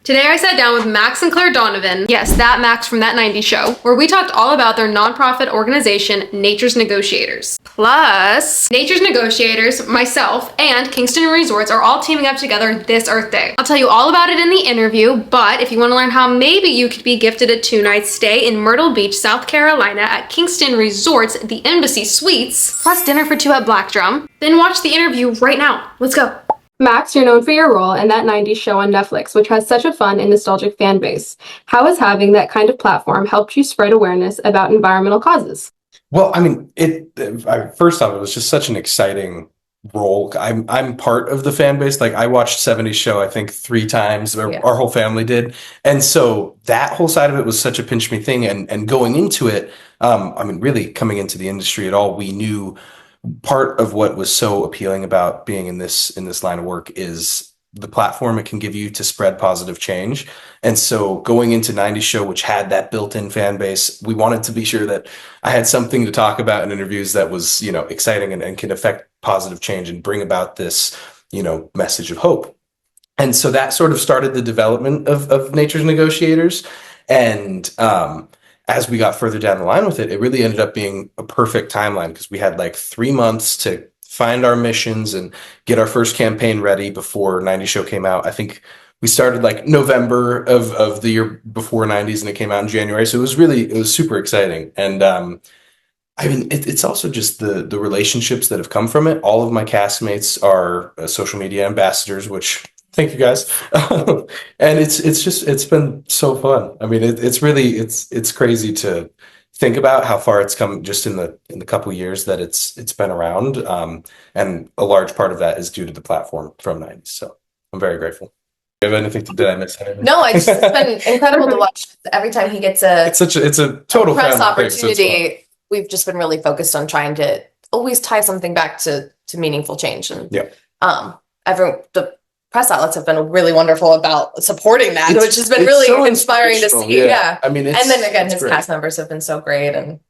Today I sat down with Max and Clare Donovan, yes, that Max from That 90s Show, where we talked all about their nonprofit organization, Nature's Negotiators. Plus, Nature's Negotiators, myself, and Kingston Resorts are all teaming up together this Earth Day. I'll tell you all about it in the interview, but if you want to learn how maybe you could be gifted a 2-night stay in Myrtle Beach, South Carolina at Kingston Resorts, the Embassy Suites, plus dinner for 2 at Black Drum, then watch the interview right now. Let's go. Max, you're known for your role in That 90s Show on Netflix, which has such a fun and nostalgic fan base. How has having that kind of platform helped you spread awareness about environmental causes? Well, I mean, first off, it was just such an exciting role. I'm part of the fan base. Like, I watched 70s Show, I think 3 times, or our whole family did. And so that whole side of it was such a pinch me thing. And going into it, I mean, really coming into the industry at all, we knew part of what was so appealing about being in this line of work is the platform it can give you to spread positive change. And so going into 90s Show, which had that built-in fan base, we wanted to be sure that I had something to talk about in interviews that was, exciting and can affect positive change and bring about this, message of hope. And so that sort of started the development of Nature's Negotiators. And as we got further down the line with it, it really ended up being a perfect timeline because we had like 3 months to find our missions and get our first campaign ready before 90s Show came out. I think we started like November of the year before 90s and it came out in January. So it was super exciting. And I mean, it's also just the relationships that have come from it. All of my castmates are social media ambassadors, which thank you guys. And it's been so fun. I mean, it's crazy to think about how far it's come just in the couple of years that it's been around. And a large part of that is due to the platform from 90s. So I'm very grateful. Do you have anything did I miss anything? No, it's been incredible to watch. Every time he gets it's a total family press thing, opportunity, we've just been really focused on trying to always tie something back to meaningful change. And the press outlets have been really wonderful about supporting that, which has been really so inspiring to see. Yeah. I mean, and then again, his cast members have been so great and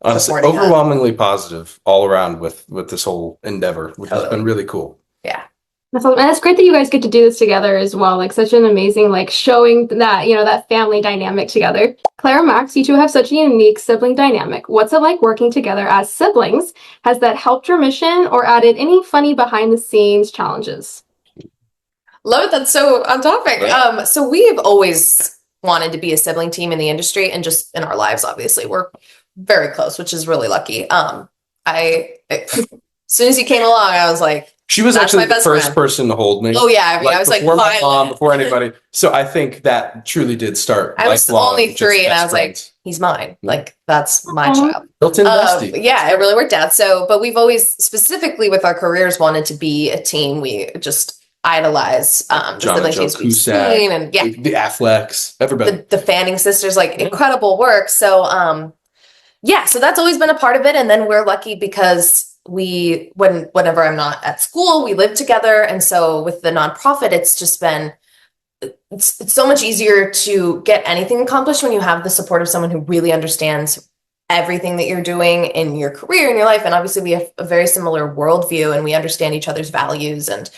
honestly, overwhelmingly positive all around with this whole endeavor, which has been really cool. Yeah. That's awesome. And it's great that you guys get to do this together as well. Like, such an amazing, showing that, that family dynamic together. Clare and Max, you two have such a unique sibling dynamic. What's it like working together as siblings? Has that helped your mission or added any funny behind the scenes challenges? Love it. That's so on topic. Right. So we have always wanted to be a sibling team in the industry and just in our lives, obviously. We're very close, which is really lucky. As soon as he came along, I was like, she was actually the first person to hold me. Oh, yeah. I mean, I was like, before my mom, before anybody. So I think that truly did start. I was only 3 and I was like, he's mine. Like, that's my child. Built-in bestie. Yeah, it really worked out. So, but we've always, specifically with our careers, wanted to be a team. We just idolize the sibling teams we've seen. And the Afflecks, everybody. The Fanning sisters, incredible work. So, so that's always been a part of it. And then we're lucky because whenever I'm not at school, we live together. And so with the nonprofit, it's just been, it's so much easier to get anything accomplished when you have the support of someone who really understands everything that you're doing in your career, in your life. And obviously we have a very similar worldview and we understand each other's values and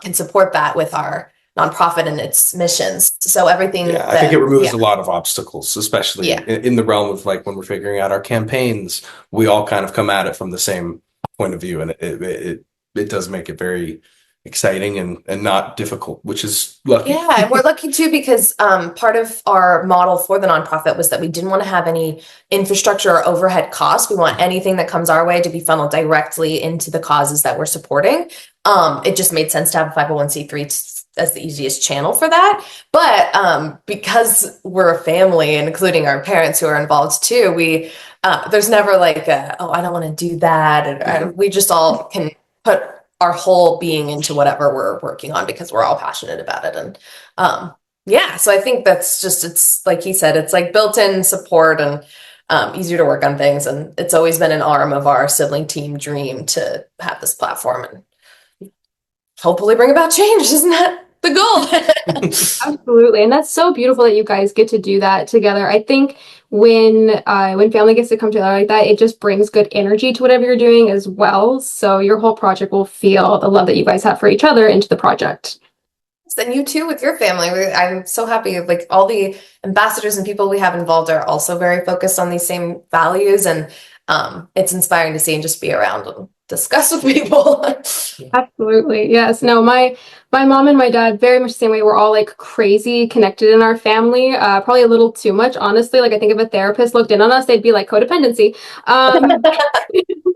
can support that with our nonprofit and its missions. So everything. Yeah, I think it removes a lot of obstacles, especially in the realm of when we're figuring out our campaigns, we all kind of come at it from the same point of view. And it does make it very exciting and not difficult, which is lucky. Yeah, and we're lucky too because part of our model for the nonprofit was that we didn't want to have any infrastructure or overhead costs. We want anything that comes our way to be funneled directly into the causes that we're supporting. It just made sense to have a 501c3 as the easiest channel for that. But because we're a family, and including our parents who are involved too, we there's never I don't want to do that. And we just all can put our whole being into whatever we're working on because we're all passionate about it. And so I think that's just, it's like he said, it's like built-in support and easier to work on things. And it's always been an arm of our sibling team dream to have this platform and hopefully bring about change. Isn't that the goal? Absolutely. And that's so beautiful that you guys get to do that together. I think when family gets to come together like that, it just brings good energy to whatever you're doing as well. So your whole project will feel the love that you guys have for each other into the project. and you too with your family. I'm so happy. Like all the ambassadors and people we have involved are also very focused on these same values, and it's inspiring to see and just be around and discuss with people. Absolutely. Yes. No, my mom and my dad very much the same way. We're all like crazy connected in our family. Probably a little too much, honestly. Like I think if a therapist looked in on us, they'd be like codependency.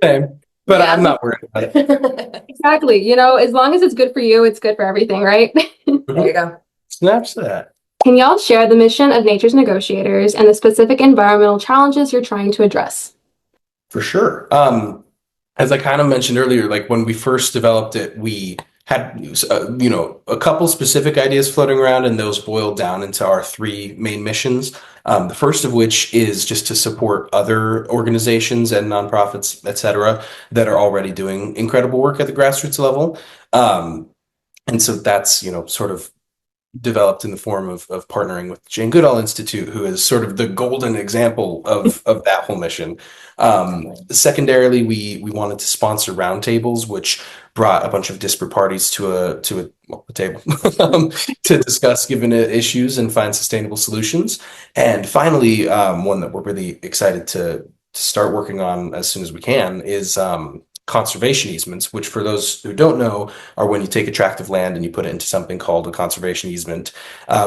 Same, but Yeah. I'm not worried about it. Exactly. You know, as long as it's good for you, it's good for everything, right? There you go. Snaps that. Can y'all share the mission of Nature's Negotiators and the specific environmental challenges you're trying to address? For sure. As I kind of mentioned earlier, like when we first developed it, we had, a couple specific ideas floating around, and those boiled down into our three main missions. The first of which is just to support other organizations and nonprofits, et cetera, that are already doing incredible work at the grassroots level. And so that's, sort of developed in the form of partnering with Jane Goodall Institute, who is sort of the golden example of that whole mission. Secondarily, we wanted to sponsor roundtables, which brought a bunch of disparate parties to a table to discuss given issues and find sustainable solutions. And finally, one that we're really excited to start working on as soon as we can is conservation easements, which for those who don't know are when you take a tract of land and you put it into something called a conservation easement,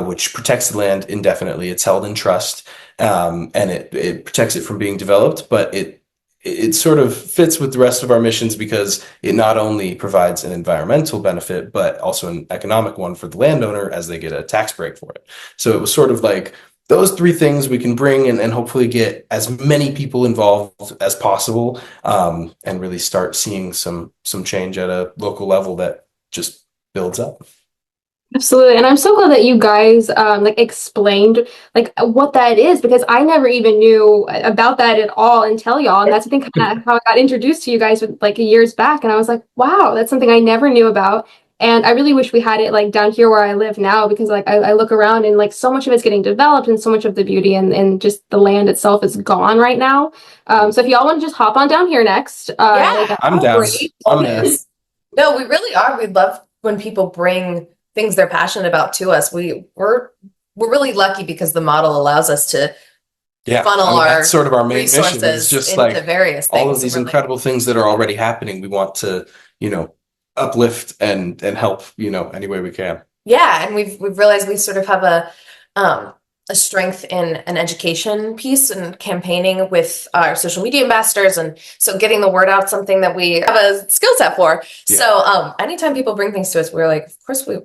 which protects the land indefinitely. It's held in trust, and it protects it from being developed, but it sort of fits with the rest of our missions because it not only provides an environmental benefit, but also an economic one for the landowner as they get a tax break for it. So it was sort of like those three things we can bring and hopefully get as many people involved as possible, and really start seeing some change at a local level that just builds up. Absolutely. And I'm so glad that you guys like explained like what that is, because I never even knew about that at all until y'all. And that's I think kind of how I got introduced to you guys with like years back. And I was like, wow, that's something I never knew about. And I really wish we had it like down here where I live now, because like I look around and like so much of it's getting developed and so much of the beauty and just the land itself is gone right now. So if y'all want to just hop on down here next, Yeah, I'm down. I'm there. No, we really are. We love when people bring things they're passionate about to us. We're really lucky because the model allows us to funnel our that's sort of our main mission. It's just into like various things. all of these incredible things that are already happening. We want to, uplift and help, any way we can. Yeah, and we've realized we sort of have a strength in an education piece and campaigning with our social media ambassadors, and so getting the word out, something that we have a skill set for. Yeah. So anytime people bring things to us, we're like, of course we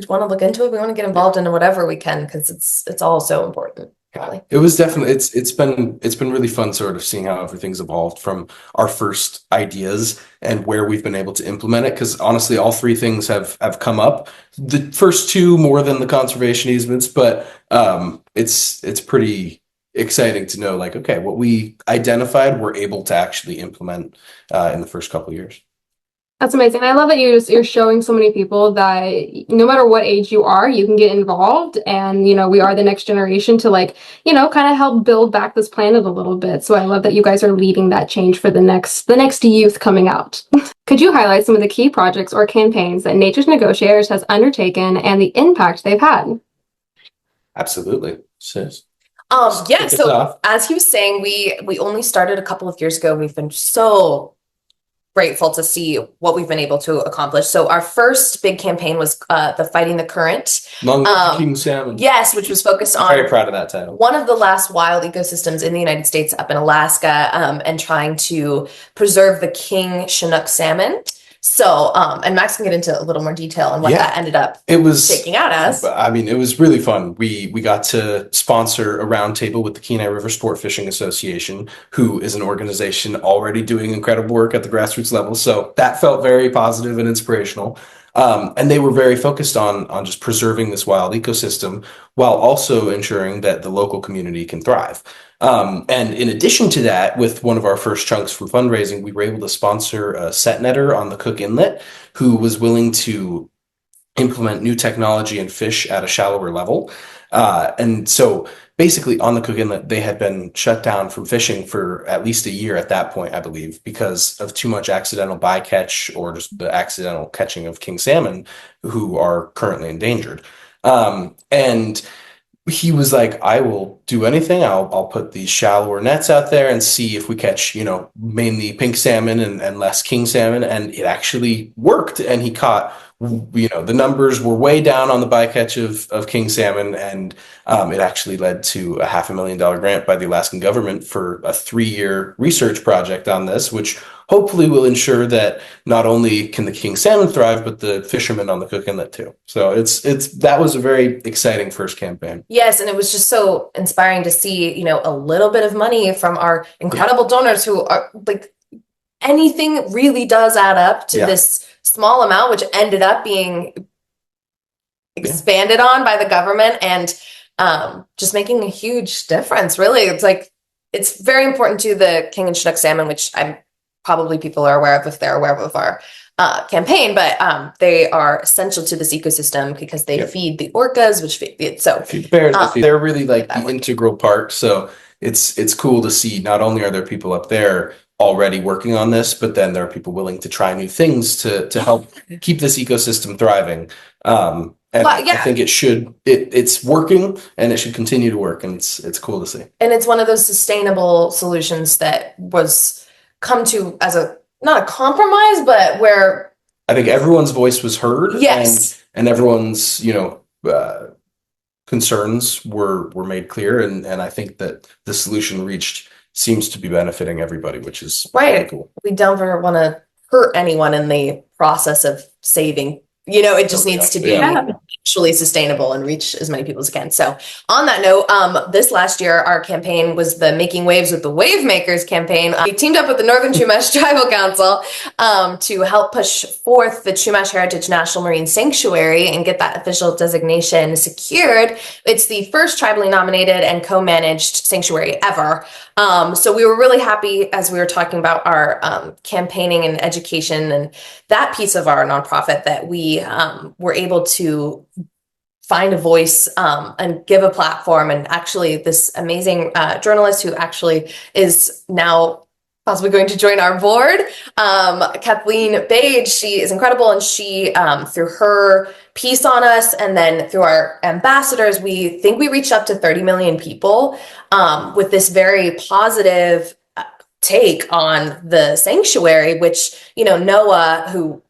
want to look into it. We want to get involved in whatever we can because it's all so important. Really. It was definitely it's been really fun sort of seeing how everything's evolved from our first ideas and where we've been able to implement it, because honestly all three things have come up, the first two more than the conservation easements, but it's pretty exciting to know like, okay, what we identified we're able to actually implement in the first couple of years. That's amazing. I love that you're showing so many people that no matter what age you are, you can get involved. And, we are the next generation to like, kind of help build back this planet a little bit. So I love that you guys are leading that change for the next youth coming out. Could you highlight some of the key projects or campaigns that Nature's Negotiators has undertaken and the impact they've had? Absolutely. Sis. Yeah. So as he was saying, we only started a couple of years ago. We've been so grateful to see what we've been able to accomplish. So our first big campaign was the Fighting the Current. King salmon. Yes, which was focused on very proud of that title. One of the last wild ecosystems in the United States up in Alaska, and trying to preserve the king Chinook salmon. So, and Max can get into a little more detail on what that ended up shaking out as. I mean, it was really fun. We got to sponsor a roundtable with the Kenai River Sport Fishing Association, who is an organization already doing incredible work at the grassroots level. So that felt very positive and inspirational. And they were very focused on just preserving this wild ecosystem while also ensuring that the local community can thrive. And in addition to that, with one of our first chunks for fundraising, we were able to sponsor a set netter on the Cook Inlet who was willing to implement new technology and fish at a shallower level. And so basically on the Cook Inlet, they had been shut down from fishing for at least a year at that point, I believe, because of too much accidental bycatch or just the accidental catching of king salmon, who are currently endangered. And he was like, I will do anything. I'll put these shallower nets out there and see if we catch, mainly pink salmon and less king salmon. And it actually worked. And he caught, the numbers were way down on the bycatch of king salmon. And it actually led to a $500,000 grant by the Alaskan government for a 3-year research project on this, which hopefully will ensure that not only can the king salmon thrive, but the fishermen on the Cook Inlet too. So that was a very exciting first campaign. Yes, and it was just so inspiring to see, a little bit of money from our incredible donors who are like, anything really does add up to this small amount, which ended up being expanded on by the government and just making a huge difference. Really, it's very important to the king and Chinook salmon, which probably people are aware of if they're aware of our campaign, but they are essential to this ecosystem because they feed the orcas, which feed the bears. They're really like the integral part. So it's cool to see not only are there people up there already working on this, but then there are people willing to try new things to help keep this ecosystem thriving. I think it's working and it should continue to work. And it's cool to see. And it's one of those sustainable solutions that was come to as not a compromise, but where I think everyone's voice was heard. Yes. And everyone's, concerns were made clear. And I think that the solution reached seems to be benefiting everybody, which is really cool. We don't ever want to hurt anyone in the process of saving. It just needs to be actually sustainable and reach as many people as it can. So on that note, this last year, our campaign was the Making Waves with the Wave Makers campaign. We teamed up with the Northern Chumash Tribal Council to help push forth the Chumash Heritage National Marine Sanctuary and get that official designation secured. It's the first tribally nominated and co-managed sanctuary ever. So we were really happy as we were talking about our campaigning and education and that piece of our nonprofit that we were able to find a voice and give a platform. And actually this amazing journalist who actually is now possibly going to join our board, Kathleen Bage, she is incredible. And she, through her piece on us and then through our ambassadors, we think we reached up to 30 million people with this very positive take on the sanctuary, which, NOAA, who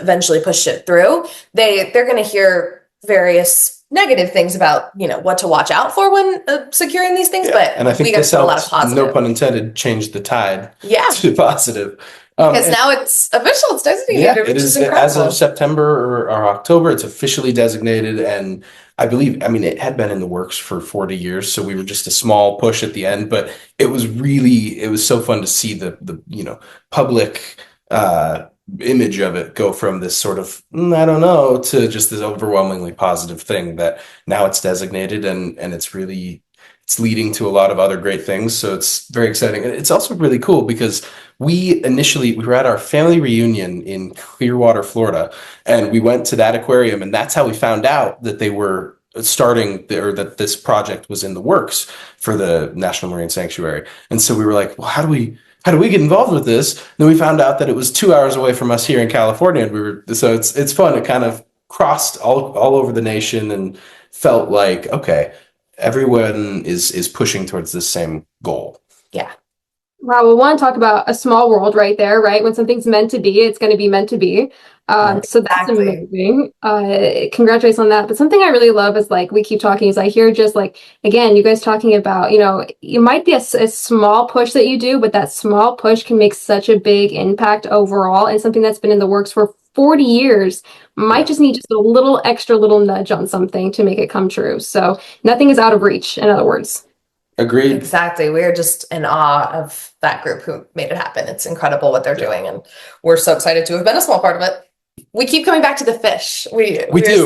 eventually pushed it through, they're going to hear various negative things about, what to watch out for when securing these things. But and I think this helped, a lot of positive. No pun intended, change the tide to positive. Because now it's official, it's designated, which is incredible. As of September or October, it's officially designated. And I believe, it had been in the works for 40 years. So we were just a small push at the end, but it was so fun to see the public image of it go from this sort of, I don't know, to just this overwhelmingly positive thing that now it's designated and it's leading to a lot of other great things. So it's very exciting. And it's also really cool because we were at our family reunion in Clearwater, Florida, and we went to that aquarium, and that's how we found out that they were starting or that this project was in the works for the National Marine Sanctuary. And so we were like, well, how do we get involved with this? And then we found out that it was 2 hours away from us here in California. And so it's fun. It kind of crossed all over the nation and felt like, okay, everyone is pushing towards this same goal. Yeah. Wow, we want to talk about a small world right there, right? When something's meant to be, it's going to be meant to be. So that's amazing. Congratulations on that. But something I really love is we keep talking is I hear just again, you guys talking about, it might be a small push that you do, but that small push can make such a big impact overall. And something that's been in the works for 40 years might just need just a little extra little nudge on something to make it come true. So nothing is out of reach, in other words. Agreed. Exactly. We're just in awe of that group who made it happen. It's incredible what they're doing. And we're so excited to have been a small part of it. We keep coming back to the fish. We do.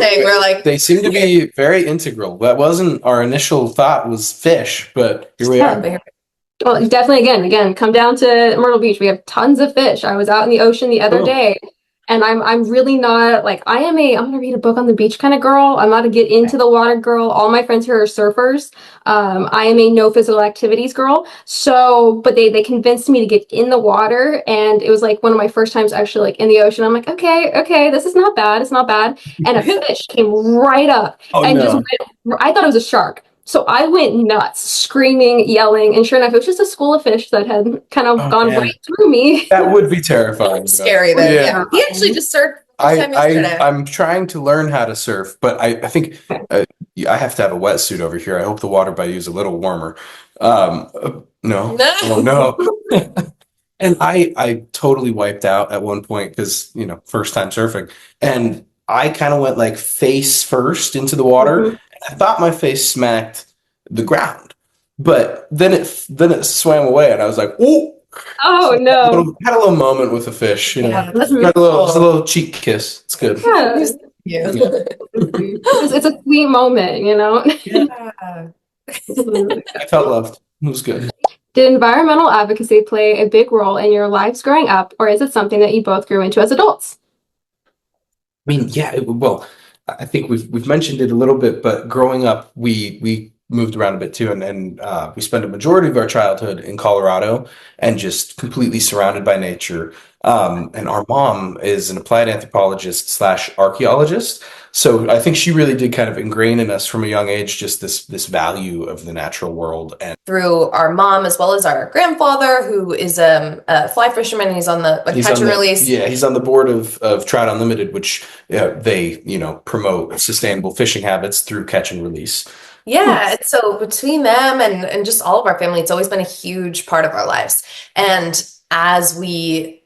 They seem to be very integral. That wasn't our initial thought was fish, but here we are. Well, definitely again, come down to Myrtle Beach. We have tons of fish. I was out in the ocean the other day. And I'm really not like I'm gonna read a book on the beach kind of girl. I'm not a get into the water girl. All my friends here are surfers. I am a no physical activities girl. So, but they convinced me to get in the water, and it was like one of my first times actually like in the ocean. I'm like, okay, this is not bad. It's not bad. And a fish came right up Oh and just no. went, I thought it was a shark. So I went nuts, screaming, yelling, and sure enough, it was just a school of fish that had kind of Oh, gone man. right through me. That would be terrifying. Scary though. then. Yeah. Yeah. He actually just surfed this time yesterday. I'm trying to learn how to surf, but I think I have to have a wetsuit over here. I hope the water by you is a little warmer. No. No. Oh no. And I totally wiped out at one point because, first time surfing. And I kind of went like face first into the water. Mhm. And I thought my face smacked the ground. But then it swam away and I was like, "Oh, Oh no. had a little moment with a fish, Yeah, That's Got a little, just a little cheek kiss. It's good." Yeah. Yeah. It's a sweet moment, Yeah. I felt loved. It was good. Did environmental advocacy play a big role in your lives growing up, or is it something that you both grew into as adults? I mean, yeah, well, I think we've mentioned it a little bit, but growing up, we moved around a bit too, and we spent a majority of our childhood in Colorado and just completely surrounded by nature. And our mom is an applied anthropologist slash archaeologist, so I think she really did kind of ingrain in us from a young age just this value of the natural world. And Through our mom as well as our grandfather, who is a fly fisherman. He's on the catch and release. Yeah, he's on the board of Trout Unlimited, which they promote sustainable fishing habits through catch and release. Yeah, and so between them and just all of our family, it's always been a huge part of our lives. And as we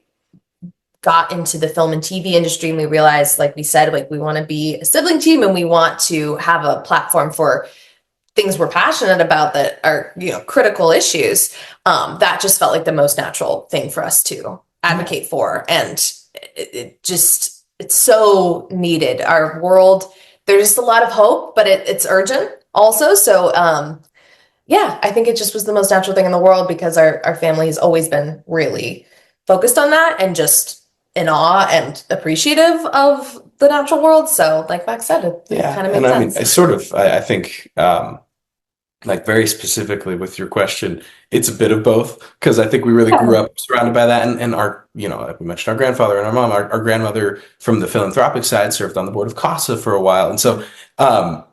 got into the film and TV industry, and we realized, like we said, like we want to be a sibling team and we want to have a platform for things we're passionate about that are, critical issues. That just felt like the most natural thing for us to advocate for. And it's so needed. Our world, there's just a lot of hope, but it's urgent also. So, I think it just was the most natural thing in the world because our family has always been really focused on that and just in awe and appreciative of the natural world. So like Max said, it kind of makes sense. I mean, it's sort of, I think, like very specifically with your question, it's a bit of both because I think we really grew up surrounded by that, and our, like we mentioned, our grandfather and our mom, our grandmother from the philanthropic side served on the board of CASA for a while, and so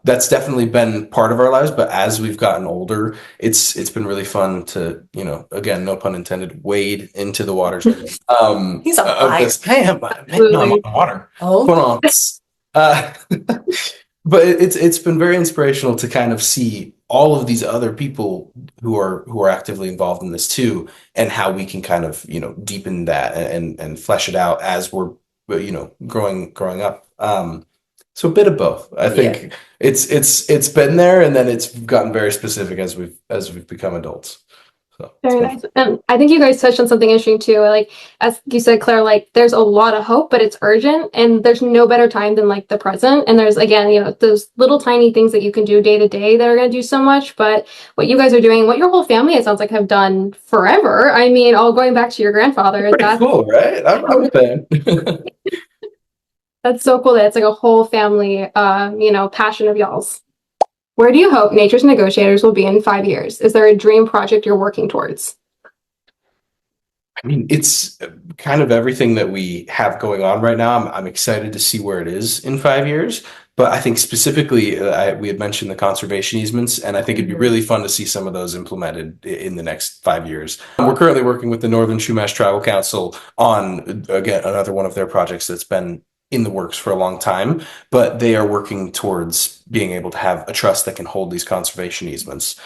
that's definitely been part of our lives. But as we've gotten older, it's been really fun to, again, no pun intended, wade into the waters. He's on fire. Hey, I'm on water. Oh, What's going on? But it's been very inspirational to kind of see all of these other people who are actively involved in this too, and how we can kind of deepen that and flesh it out as we're growing up. So a bit of both. I think it's been there, and then it's gotten very specific as we've become adults. So Very nice. And I think you guys touched on something interesting too. Like, as you said, Claire, like there's a lot of hope, but it's urgent, and there's no better time than like the present. And there's, again, those little tiny things that you can do day to day that are going to do so much. But what you guys are doing, what your whole family, it sounds like, have done forever. I mean, all going back to your grandfather. Pretty cool, right? I'm a fan. That's so cool that it's like a whole family, passion of y'all's. Where do you hope Nature's Negotiators will be in 5 years? Is there a dream project you're working towards? I mean, it's kind of everything that we have going on right now. I'm excited to see where it is in 5 years. But I think specifically, we had mentioned the conservation easements, and I think it'd be really fun to see some of those implemented in the next 5 years. We're currently working with the Northern Chumash Tribal Council on, again, another one of their projects that's been in the works for a long time, but they are working towards being able to have a trust that can hold these conservation easements.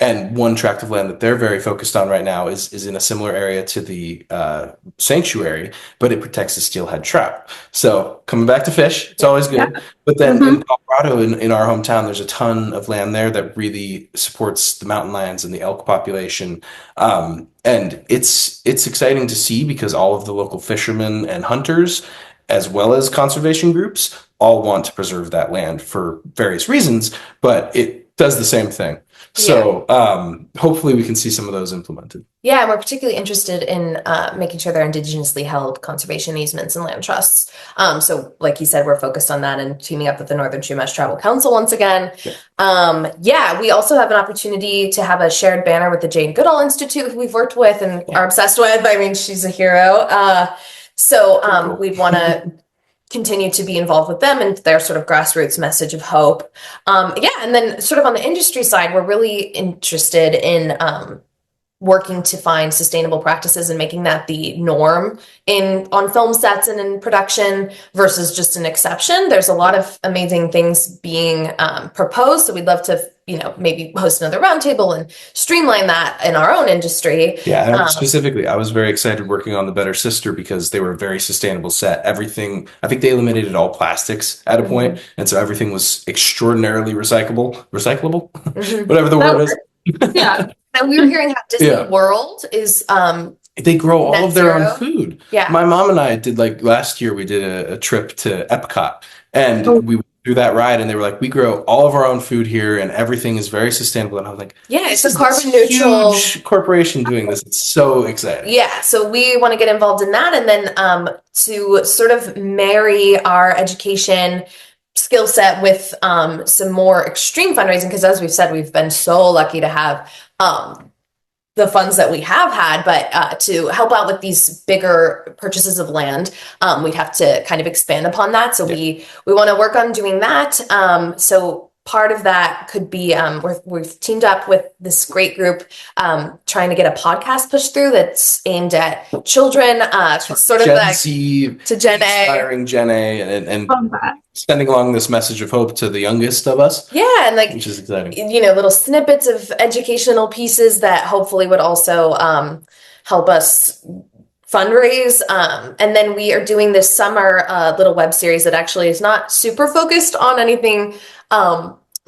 And one tract of land that they're very focused on right now is in a similar area to the sanctuary, but it protects the steelhead trout. So coming back to fish, it's always good. Yeah. But then in Colorado, in our hometown, there's a ton of land there that really supports the mountain lions and the elk population. And it's exciting to see because all of the local fishermen and hunters, as well as conservation groups, all want to preserve that land for various reasons, but does the same thing. So hopefully we can see some of those implemented. Yeah, and we're particularly interested in making sure they're indigenously held conservation easements and land trusts. So like you said, we're focused on that and teaming up with the Northern Chumash Tribal Council once again. We also have an opportunity to have a shared banner with the Jane Goodall Institute, who we've worked with and are obsessed with. I mean, she's a hero. We'd want to continue to be involved with them and their sort of grassroots message of hope. And then sort of on the industry side, we're really interested in working to find sustainable practices and making that the norm on film sets and in production versus just an exception. There's a lot of amazing things being proposed. So we'd love to, maybe host another roundtable and streamline that in our own industry. Yeah, and specifically, I was very excited working on The Better Sister because they were a very sustainable set. Everything, I think they eliminated all plastics at a point, and so everything was extraordinarily recyclable, whatever the word is. Yeah. And we were hearing how Disney World is they grow all of their own food. Yeah. My mom and I did, last year we did a trip to Epcot, and we went through that ride, and they were like, we grow all of our own food here and everything is very sustainable. And I was like, it's a carbon neutral huge corporation doing this. It's so exciting. Yeah, so we want to get involved in that, and then to sort of marry our education skill set with some more extreme fundraising, because as we've said, we've been so lucky to have the funds that we have had, but to help out with these bigger purchases of land, we'd have to kind of expand upon that. So we want to work on doing that. So part of that could be we've teamed up with this great group trying to get a podcast pushed through that's aimed at children, sort of Gen like Z, to Gen A, inspiring Gen A, and sending along this message of hope to the youngest of us. Yeah, and which is exciting. Little snippets of educational pieces that hopefully would also help us fundraise. And then we are doing this summer little web series that actually is not super focused on anything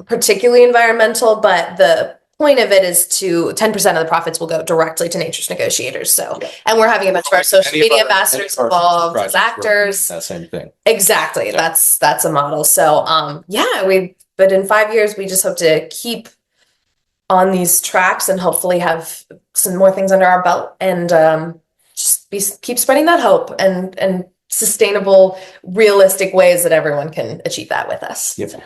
particularly environmental, but the point of it is 10% of the profits will go directly to Nature's Negotiators. So, and we're having a bunch of our social media ambassadors involved as actors. That same thing. Exactly. Yeah. That's a model. So, but in 5 years, we just hope to keep on these tracks and hopefully have some more things under our belt and keep spreading that hope and sustainable, realistic ways that everyone can achieve that with us. Yep.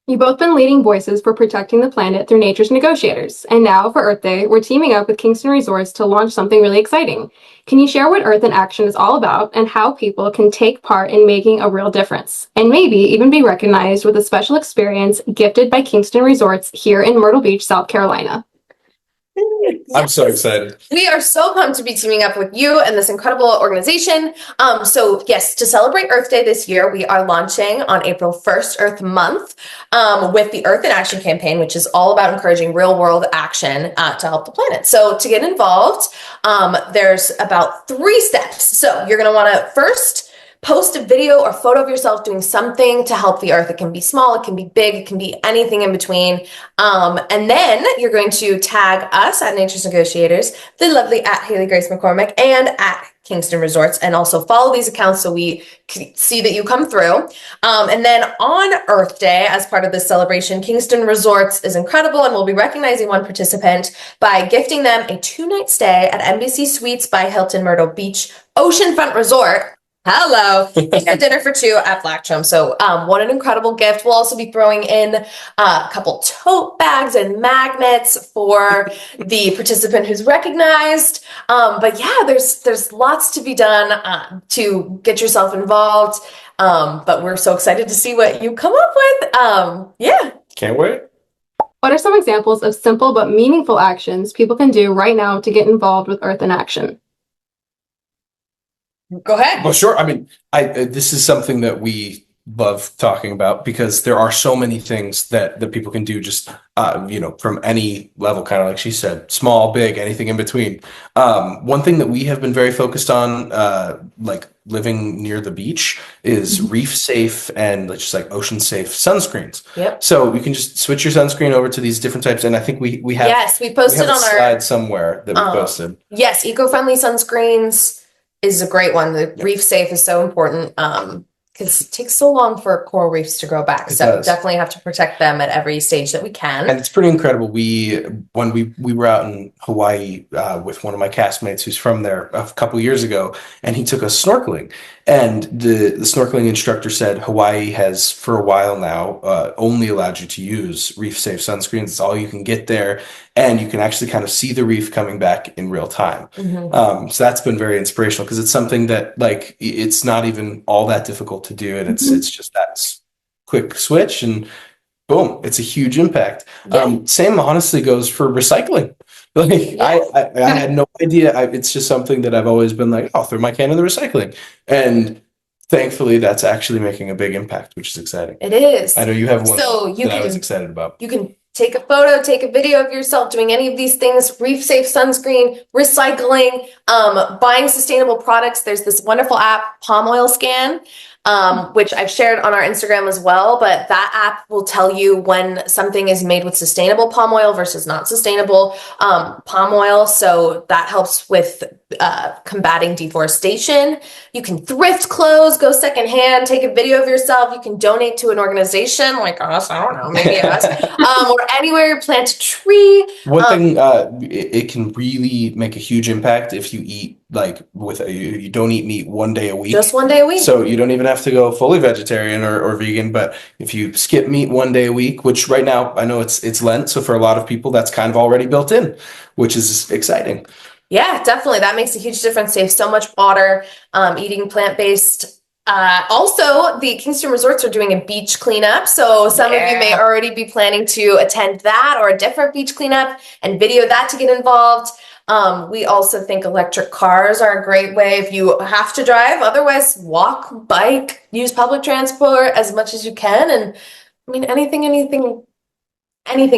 You've both been leading voices for protecting the planet through Nature's Negotiators, and now for Earth Day, we're teaming up with Kingston Resorts to launch something really exciting. Can you share what Earth in Action is all about and how people can take part in making a real difference, and maybe even be recognized with a special experience gifted by Kingston Resorts here in Myrtle Beach, South Carolina? I'm so excited. We are so pumped to be teaming up with you and this incredible organization. So yes, to celebrate Earth Day this year, we are launching on April 1st, Earth Month, with the Earth in Action campaign, which is all about encouraging real world action to help the planet. So to get involved, there's about 3 steps. So you're going to want to first post a video or photo of yourself doing something to help the earth. It can be small, it can be big, it can be anything in between. And then you're going to tag us at Nature's Negotiators, the lovely at Haley Grace McCormick, and at Kingston Resorts, and also follow these accounts so we can see that you come through. And then on Earth Day, as part of this celebration, Kingston Resorts is incredible, and we'll be recognizing one participant by gifting them a 2-night stay at Embassy Suites by Hilton Myrtle Beach Oceanfront Resort. Hello. And dinner for 2 at Black Chum. So what an incredible gift. We'll also be throwing in a couple tote bags and magnets for the participant who's recognized. But yeah, there's lots to be done to get yourself involved. But we're so excited to see what you come up with. Yeah. Can't wait. What are some examples of simple but meaningful actions people can do right now to get involved with Earth in Action? Go ahead. Well, sure. I mean, this is something that we love talking about because there are so many things that people can do just, from any level, kind of like she said, small, big, anything in between. One thing that we have been very focused on, like living near the beach, is reef safe and just like ocean safe sunscreens. Yep. So you can just switch your sunscreen over to these different types. And I think we have, yes, we posted on our slide somewhere that we posted. Yes. Eco-friendly sunscreens is a great one. The reef safe is so important. because it takes so long for coral reefs to grow back. It So does. definitely have to protect them at every stage that we can. And it's pretty incredible. When we were out in Hawaii with one of my castmates who's from there a couple years ago, and he took us snorkeling. And the snorkeling instructor said Hawaii has, for a while now, only allowed you to use reef safe sunscreens. It's all you can get there, and you can actually kind of see the reef coming back in real time. So that's been very inspirational because it's something that like it's not even all that difficult to do, and it's just that quick switch and boom, it's a huge impact. Same honestly goes for recycling. Like I had no idea. It's just something that I've always been like, I'll throw my can in the recycling. And thankfully that's actually making a big impact, which is exciting. It is. I know you have one that I was excited about. You can take a photo, take a video of yourself doing any of these things, reef safe sunscreen, recycling, buying sustainable products. There's this wonderful app, Palm Oil Scan, which I've shared on our Instagram as well, but that app will tell you when something is made with sustainable palm oil versus not sustainable palm oil. So that helps with combating deforestation. You can thrift clothes, go secondhand, take a video of yourself. You can donate to an organization like us, I don't know, maybe us, or anywhere, plant a tree. One thing, it can really make a huge impact if you eat you don't eat meat one day a week. Just one day a week. So you don't even have to go fully vegetarian or vegan, but if you skip meat one day a week, which right now I know it's Lent, so for a lot of people that's kind of already built in, which is exciting. Yeah, definitely. That makes a huge difference. Saves so much water, eating plant-based. Also, the Kingston Resorts are doing a beach cleanup. So some of you may already be planning to attend that or a different beach cleanup and video that to get involved. We also think electric cars are a great way if you have to drive. Otherwise, walk, bike, use public transport as much as you can. And I mean, anything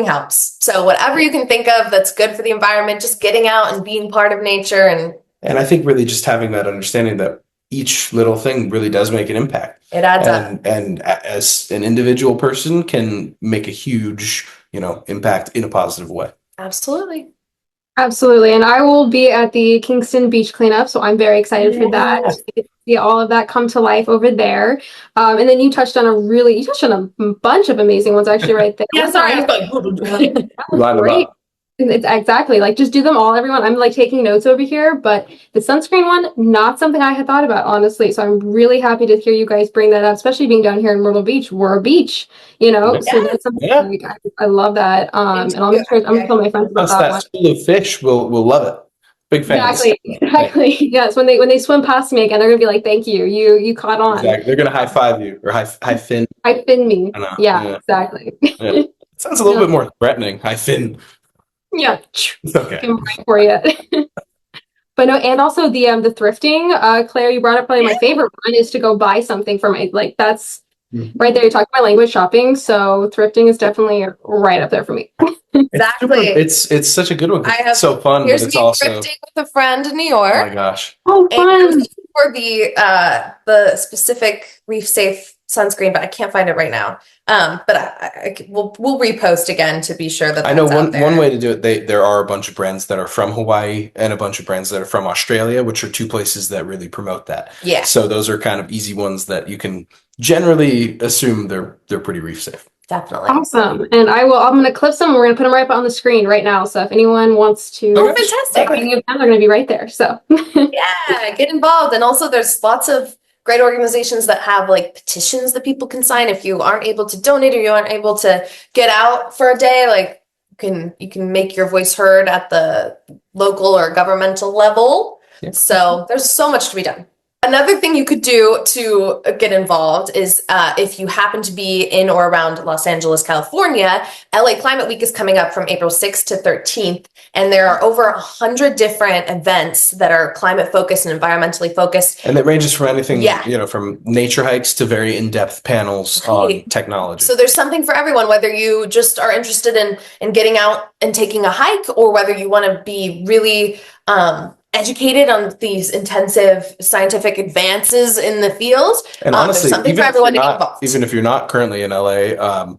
helps. So whatever you can think of that's good for the environment, just getting out and being part of nature. And I think really just having that understanding that each little thing really does make an impact. It adds up. And as an individual person can make a huge, impact in a positive way. Absolutely. Absolutely. And I will be at the Kingston Beach cleanup, so I'm very excited for that. To see all of that come to life over there. And then you touched on a bunch of amazing ones actually right there. Yeah, sorry. That was great. It's exactly like just do them all, everyone. I'm like taking notes over here, but the sunscreen one, not something I had thought about, honestly. So I'm really happy to hear you guys bring that up, especially being down here in Myrtle Beach. We're a beach, So that's something I love that. And I'll make sure I'm gonna tell my friends about that one. School of fish will love it. Big fans. Exactly. Yes. When they swim past me again, they're gonna be like, "Thank you. You caught on." Exactly. They're gonna high five you or high fin. High fin me. Yeah. Exactly. Yeah. It sounds a little bit more threatening. High fin. Yeah. It's okay. For you. But no, and also the thrifting, Claire, you brought up probably my favorite one is to go buy something for that's right there. You're talking about language shopping. So thrifting is definitely right up there for me. Exactly. It's such a good one. It's so fun, but it's also thrifting with a friend in New York. Oh my gosh. Oh, fun. For the specific reef safe sunscreen, but I can't find it right now. But we'll repost again to be sure that I know one way to do it. There are a bunch of brands that are from Hawaii and a bunch of brands that are from Australia, which are two places that really promote that. Yeah. So those are kind of easy ones that you can generally assume they're pretty reef safe. Definitely. Awesome. And I'm going to clip some. We're going to put them right on the screen right now. So if anyone wants to, fantastic. Any of them, they're going to be right there. So yeah, get involved. And also there's lots of great organizations that have like petitions that people can sign. If you aren't able to donate or you aren't able to get out for a day, like you can make your voice heard at the local or governmental level. Yeah. So there's so much to be done. Another thing you could do to get involved is if you happen to be in or around Los Angeles, California, LA Climate Week is coming up from April 6th to 13th. And there are over 100 different events that are climate focused and environmentally focused. And it ranges from anything, from nature hikes to very in-depth panels on technology. So there's something for everyone, whether you just are interested in getting out and taking a hike or whether you want to be really educated on these intensive scientific advances in the field. And honestly, there's something for everyone to get involved. Even if you're not currently in LA,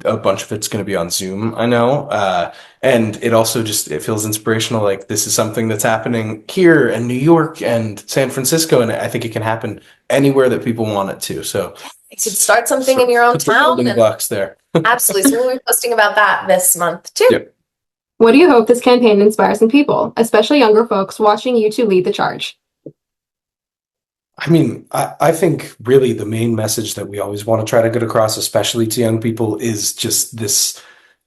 a bunch of it's going to be on Zoom, I know. And it also it feels inspirational. Like this is something that's happening here in New York and San Francisco. And I think it can happen anywhere that people want it to. So You should start something in your own put the town. building blocks there. Absolutely. So we'll be posting about that this month too. Yep. What do you hope this campaign inspires in people, especially younger folks watching you two lead the charge? I mean, I think really the main message that we always want to try to get across, especially to young people, is just this: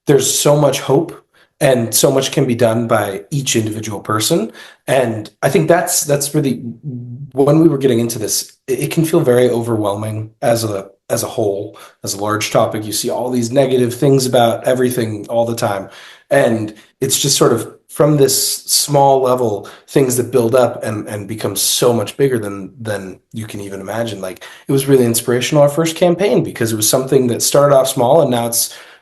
there's so much hope and so much can be done by each individual person. And I think that's really, when we were getting into this, it can feel very overwhelming as a whole, as a large topic. You see all these negative things about everything all the time. And it's just sort of from this small level, things that build up and become so much bigger than you can even imagine. Like, it was really inspirational, our first campaign, because it was something that started off small and now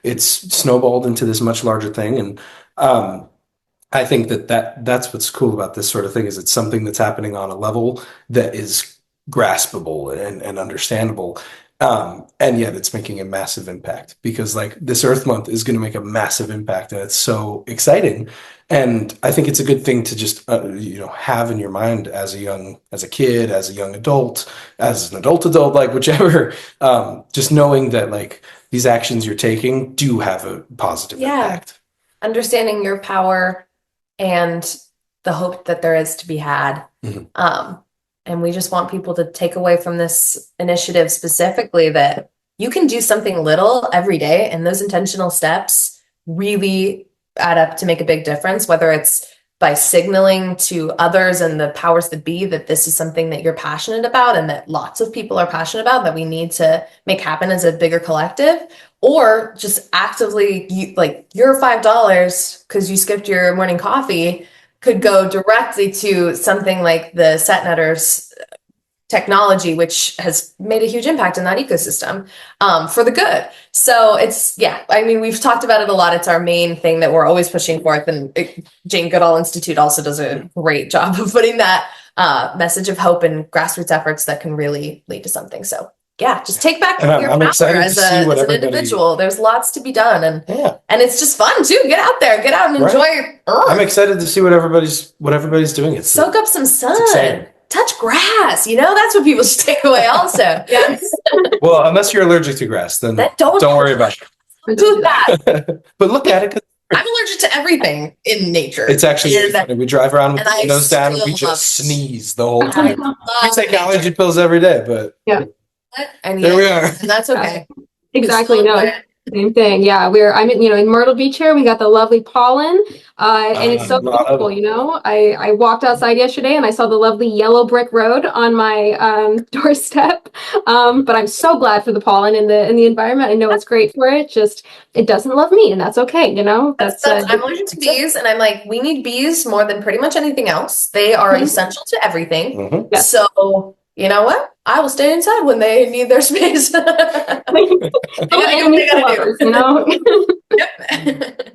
it's snowballed into this much larger thing. And I think that's what's cool about this sort of thing, is it's something that's happening on a level that is graspable and understandable. And yet it's making a massive impact, because like this Earth Month is going to make a massive impact, and it's so exciting. And I think it's a good thing to just, have in your mind as a kid, as a young adult, as an adult, like whichever, just knowing that like these actions you're taking do have a positive impact. Understanding your power and the hope that there is to be had. Mm-hmm. And we just want people to take away from this initiative specifically that you can do something little every day, and those intentional steps really add up to make a big difference, whether it's by signaling to others and the powers that be that this is something that you're passionate about and that lots of people are passionate about, that we need to make happen as a bigger collective, or just actively, your $5 because you skipped your morning coffee could go directly to something like the SetNetters technology, which has made a huge impact in that ecosystem for the good. So we've talked about it a lot. It's our main thing that we're always pushing forth. And Jane Goodall Institute also does a great job of putting that message of hope and grassroots efforts that can really lead to something. So just take back your power as an individual. There's lots to be done, and it's just fun too. Get out there, get out and enjoy Earth. I'm excited to see what everybody's doing. Soak up some sun. Touch grass, that's what people should take away also. Yes. Well, unless you're allergic to grass, then don't worry about it. Do that. But look at it. I'm allergic to everything in nature. It's actually really funny. We drive around with the windows down and we just sneeze the whole time. We take allergy pills every day, but there we are. And that's okay. Exactly. No. Same thing. Yeah, I'm in Myrtle Beach here. We got the lovely pollen, and it's so beautiful. I walked outside yesterday and I saw the lovely yellow brick road on my doorstep. But I'm so glad for the pollen in the environment. I know it's great for it. Just it doesn't love me, and that's okay. That's I'm allergic to bees, and I'm like, we need bees more than pretty much anything else. They are essential to everything. Mm-hmm. Yes. So you know what? I will stay inside when they need their space. They gotta do what they gotta do. Yep.